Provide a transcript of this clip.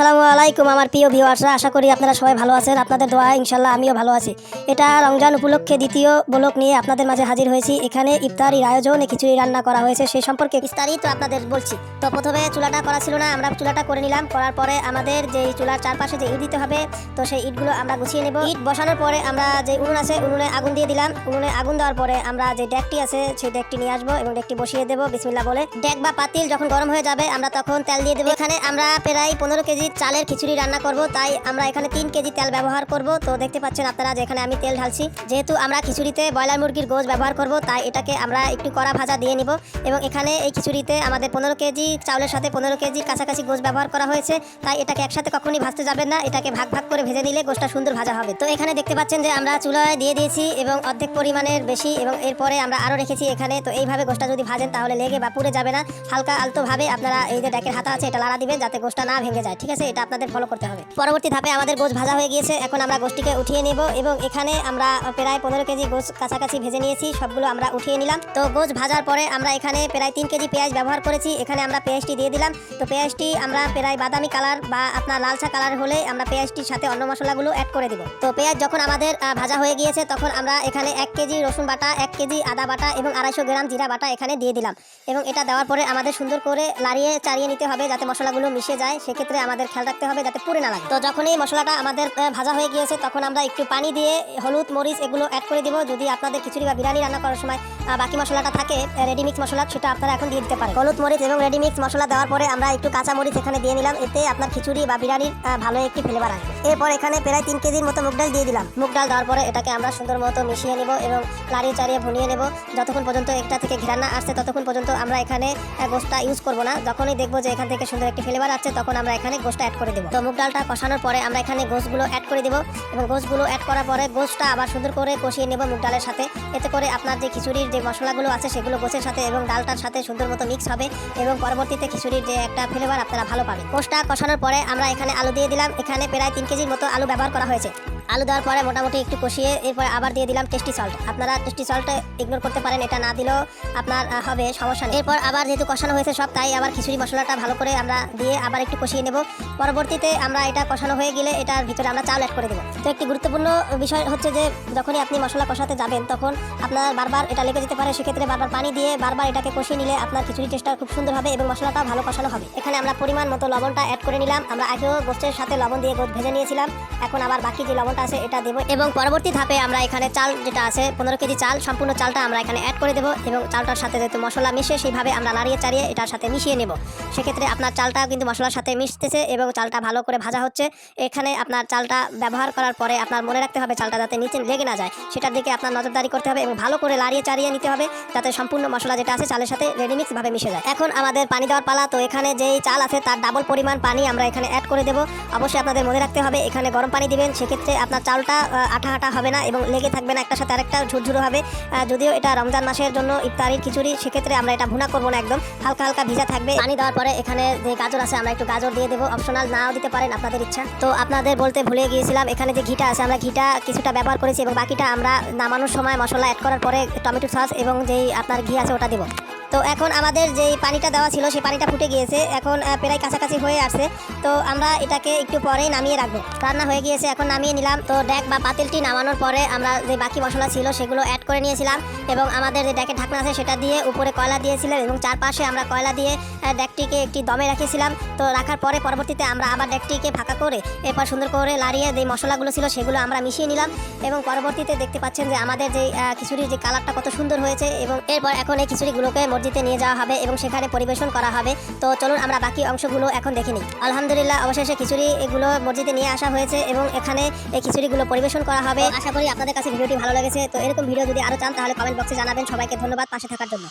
আসসালামু আলাইকুম আমার প্রিয় ভিউয়ার্সরা, আশা করি আপনারা সবাই ভালো আছেন। আপনাদের দোয়া ইনশাল্লাহ আমিও ভালো আছি। এটা রমজান উপলক্ষে দ্বিতীয় ব্লগ নিয়ে আপনাদের মাঝে হাজির হয়েছি। এখানে ইফতারির আয়োজনে খিচুড়ি রান্না করা হয়েছে, সেই সম্পর্কে বিস্তারিত আপনাদের বলছি। তো প্রথমে চুলাটা করা ছিল না, আমরা চুলাটা করে নিলাম। করার পরে আমাদের যে চুলার চারপাশে যে ইট দিতে হবে, তো সেই ইটগুলো আমরা গুছিয়ে নেব। ইট বসানোর পরে আমরা যে উনুন আছে উনুনে আগুন দিয়ে দিলাম। উনুনে আগুন দেওয়ার পরে আমরা যে ডেকটি আছে সেই ডেকটি নিয়ে আসবো এবং ডেকটি বসিয়ে দেবো বিসমিল্লাহ বলে। ডেক বা পাতিল যখন গরম হয়ে যাবে আমরা তখন তেল দিয়ে দেবো। এখানে আমরা প্রায় 15 কেজি চালের খিচুড়ি রান্না করব, তাই আমরা এখানে 3 কেজি তেল ব্যবহার করব। তো দেখতে পাচ্ছেন আপনারা যে এখানে আমি তেল ঢালছি। যেহেতু আমরা খিচুড়িতে ব্রয়লার মুরগির গোশ ব্যবহার করব, তাই এটাকে আমরা একটু কড়া ভাজা দিয়ে নিব। এবং এখানে এই খিচুড়িতে আমাদের 15 কেজি চাউলের সাথে 15 কেজি কাছাকাছি গোশ ব্যবহার করা হয়েছে, তাই এটাকে একসাথে কখনই ভাজতে যাবেন না, এটাকে ভাগ ভাগ করে ভেজে নিলে গোশটা সুন্দর ভাজা হবে। তো এখানে দেখতে পাচ্ছেন যে আমরা চুলায় দিয়ে দিয়েছি এবং অর্ধেক পরিমাণের বেশি, এবং এরপরে আমরা আরও রেখেছি এখানে। তো এইভাবে গোশটা যদি ভাজেন তাহলে লেগে বা পুড়ে যাবে না। হালকা আলতোভাবে আপনারা এই যে ডেকের হাতা আছে এটা লাড়া দিবেন যাতে গোশটা না ভেঙে যায়, ঠিক আছে? এটা আপনাদের ফলো করতে হবে। পরবর্তী ধাপে আমাদের গোশ ভাজা হয়ে গিয়েছে, এখন আমরা গোশটিকে উঠিয়ে নেব। এবং এখানে আমরা প্রায় 15 কেজি গোশ কাছাকাছি ভেজে নিয়েছি, সবগুলো আমরা উঠিয়ে নিলাম। তো গোশ ভাজার পরে আমরা এখানে প্রায় 3 কেজি পেঁয়াজ ব্যবহার করেছি। এখানে আমরা পেঁয়াজটি দিয়ে দিলাম। তো পেঁয়াজটি আমরা প্রায় বাদামি কালার বা আপনার লালচা কালার হলে আমরা পেঁয়াজটির সাথে অন্য মশলাগুলো অ্যাড করে দিব। তো পেঁয়াজ যখন আমাদের ভাজা হয়ে গিয়েছে তখন আমরা এখানে 1 কেজি রসুন বাটা, 1 কেজি আদা বাটা এবং 250 গ্রাম জিরা বাটা এখানে দিয়ে দিলাম। এবং এটা দেওয়ার পরে আমাদের সুন্দর করে লাড়িয়ে চাড়িয়ে নিতে হবে যাতে মশলাগুলো মিশে যায়। সেক্ষেত্রে আমাদের খেয়াল রাখতে হবে যাতে পুড়ে না লাগে। তো যখনই মশলাটা আমাদের ভাজা হয়ে গিয়েছে তখন আমরা একটু পানি দিয়ে হলুদ মরিচ এগুলো অ্যাড করে দিব। যদি আপনাদের খিচুড়ি বা বিরিয়ানি রান্না করার সময় বাকি মশলাটা থাকে রেডি মিক্স মশলা, সেটা আপনারা এখন দিয়ে দিতে পারেন। হলুদ মরিচ এবং রেডি মিক্স মশলা দেওয়ার পরে আমরা একটু কাঁচা মরিচ এখানে দিয়ে নিলাম, এতে আপনার খিচুড়ি বা বিরিয়ানির ভালো একটি ফ্লেভার আসবে। এরপর এখানে প্রায় 3 কেজির মতো মুগ ডাল দিয়ে দিলাম। মুগ ডাল দেওয়ার পরে এটাকে আমরা সুন্দর মতো মিশিয়ে নেব এবং লাড়িয়ে চাড়িয়ে ভুনিয়ে নেব যতক্ষণ পর্যন্ত এটা থেকে ঘ্রাণ না আসছে, ততক্ষণ পর্যন্ত আমরা এখানে গোশটা ইউজ করব না। যখনই দেখবো যে এখান থেকে সুন্দর একটি ফ্লেভার আসছে তখন আমরা এখানে গোশটা অ্যাড করে দেবো। তো মুগ ডালটা কষানোর পরে আমরা এখানে গোশগুলো অ্যাড করে দেবো এবং গোশগুলো অ্যাড করার পরে গোশটা আবার সুন্দর করে কষিয়ে নেব মুগ ডালের সাথে। এতে করে আপনার যে খিচুড়ির যে মশলাগুলো আছে সেগুলো গোশের সাথে এবং ডালটার সাথে সুন্দর মতো মিক্স হবে এবং পরবর্তীতে খিচুড়ির যে একটা ফ্লেভার আপনারা ভালো পাবেন। গোশটা কষানোর পরে আমরা এখানে আলু দিয়ে দিলাম। এখানে প্রায় 3 কেজির মতো আলু ব্যবহার করা হয়েছে। আলু দেওয়ার পরে মোটামুটি একটু কষিয়ে এরপরে আবার দিয়ে দিলাম টেস্টি সল্ট। আপনারা টেস্টি সল্ট ইগনোর করতে পারেন, এটা না দিলেও আপনার হবে, সমস্যা নেই। এরপর আবার যেহেতু কষানো হয়েছে সব, তাই আবার খিচুড়ি মশলাটা ভালো করে আমরা দিয়ে আবার একটু কষিয়ে নেব। পরবর্তীতে আমরা এটা কষানো হয়ে গেলে এটার ভিতরে আমরা চাল অ্যাড করে দেবো। তো একটি গুরুত্বপূর্ণ বিষয় হচ্ছে যে যখনই আপনি মশলা কষাতে যাবেন তখন আপনার বারবার এটা লেগে যেতে পারে, সেক্ষেত্রে বারবার পানি দিয়ে বারবার এটাকে কষিয়ে নিলে আপনার খিচুড়ি টেস্টটা খুব সুন্দর হবে এবং মশলাটাও ভালো কষানো হবে। এখানে আমরা পরিমাণ মতো লবণটা অ্যাড করে নিলাম। আমরা আগেও গোশতের সাথে লবণ দিয়ে গোশ ভেজে নিয়েছিলাম, এখন আবার বাকি যে লবণটা আছে এটা দেবো। এবং পরবর্তী ধাপে আমরা এখানে চাল যেটা আছে 15 কেজি চাল, সম্পূর্ণ চালটা আমরা এখানে অ্যাড করে দেবো এবং চালটার সাথে যেহেতু মশলা মিশে সেইভাবে আমরা লাড়িয়ে চাড়িয়ে এটার সাথে মিশিয়ে নেব। সেক্ষেত্রে আপনার চালটা কিন্তু মশলার সাথে মিশতেছে এবং চালটা ভালো করে ভাজা হচ্ছে। এখানে আপনার চালটা ব্যবহার করার পরে আপনার মনে রাখতে হবে চালটা যাতে নিচে লেগে না যায়, সেটার দিকে আপনার নজরদারি করতে হবে এবং ভালো করে লাড়িয়ে চাড়িয়ে নিতে হবে যাতে সম্পূর্ণ মশলা যেটা আছে চালের সাথে রেডিমিক্স ভাবে মিশে যায়। এখন আমাদের পানি দেওয়ার পালা। তো এখানে যেই চাল আছে তার ডাবল পরিমাণ পানি আমরা এখানে অ্যাড করে দেবো। অবশ্যই আপনাদের মনে রাখতে হবে এখানে গরম পানি দিবেন, সেক্ষেত্রে আপনার চালটা আঠা আঠা হবে না এবং লেগে থাকবে না, একটার সাথে আরেকটা ঝুরঝুরো হবে। যদিও এটা রমজান মাসের জন্য ইফতারির খিচুড়ি, সেক্ষেত্রে আমরা এটা ভুনা করবো না, একদম হালকা হালকা ভিজা থাকবে। পানি দেওয়ার পরে এখানে যে গাজর আছে আমরা একটু গাজর দিয়ে দেবো, অপশনাল নাও দিতে পারেন আপনাদের ইচ্ছা। তো আপনাদের বলতে ভুলে গিয়েছিলাম এখানে যে ঘিটা আছে আমরা ঘিটা কিছুটা ব্যবহার করেছি এবং বাকিটা আমরা নামানোর সময় মশলা অ্যাড করার পরে টমেটো সস এবং যেই আপনার ঘি আছে ওটা দেবো। তো এখন আমাদের যেই পানিটা দেওয়া ছিল সেই পানিটা ফুটে গিয়েছে, এখন প্রায় কাছাকাছি হয়ে আসছে। তো আমরা এটাকে একটু পরেই নামিয়ে রাখবো। রান্না হয়ে গিয়েছে, এখন নামিয়ে নিলাম। তো ডেক বা পাতিলটি নামানোর পরে আমরা যে বাকি মশলা ছিল সেগুলো অ্যাড করে নিয়েছিলাম এবং আমাদের যে ডেকের ঢাকনা আছে সেটা দিয়ে উপরে কয়লা দিয়েছিলাম এবং চারপাশে আমরা কয়লা দিয়ে ডেকটিকে একটি দমে রেখেছিলাম। তো রাখার পরে পরবর্তীতে আমরা আবার ডেকটিকে ফাঁকা করে এরপর সুন্দর করে লাড়িয়ে যে মশলাগুলো ছিল সেগুলো আমরা মিশিয়ে নিলাম এবং পরবর্তীতে দেখতে পাচ্ছেন যে আমাদের যে খিচুড়ির যে কালারটা কত সুন্দর হয়েছে। এবং এরপর এখন এই খিচুড়িগুলোকে মসজিদে নিয়ে যাওয়া হবে এবং সেখানে পরিবেশন করা হবে। তো চলুন আমরা বাকি অংশগুলো এখন দেখে নিই। আলহামদুলিল্লাহ অবশেষে খিচুড়ি এগুলো মসজিদে নিয়ে আসা হয়েছে এবং এখানে এই খিচুড়িগুলো পরিবেশন করা হবে। আশা করি আপনাদের কাছে ভিডিওটি ভালো লেগেছে। তো এরকম ভিডিও যদি আরও চান তাহলে কমেন্ট বক্সে জানাবেন। সবাইকে ধন্যবাদ পাশে থাকার জন্য।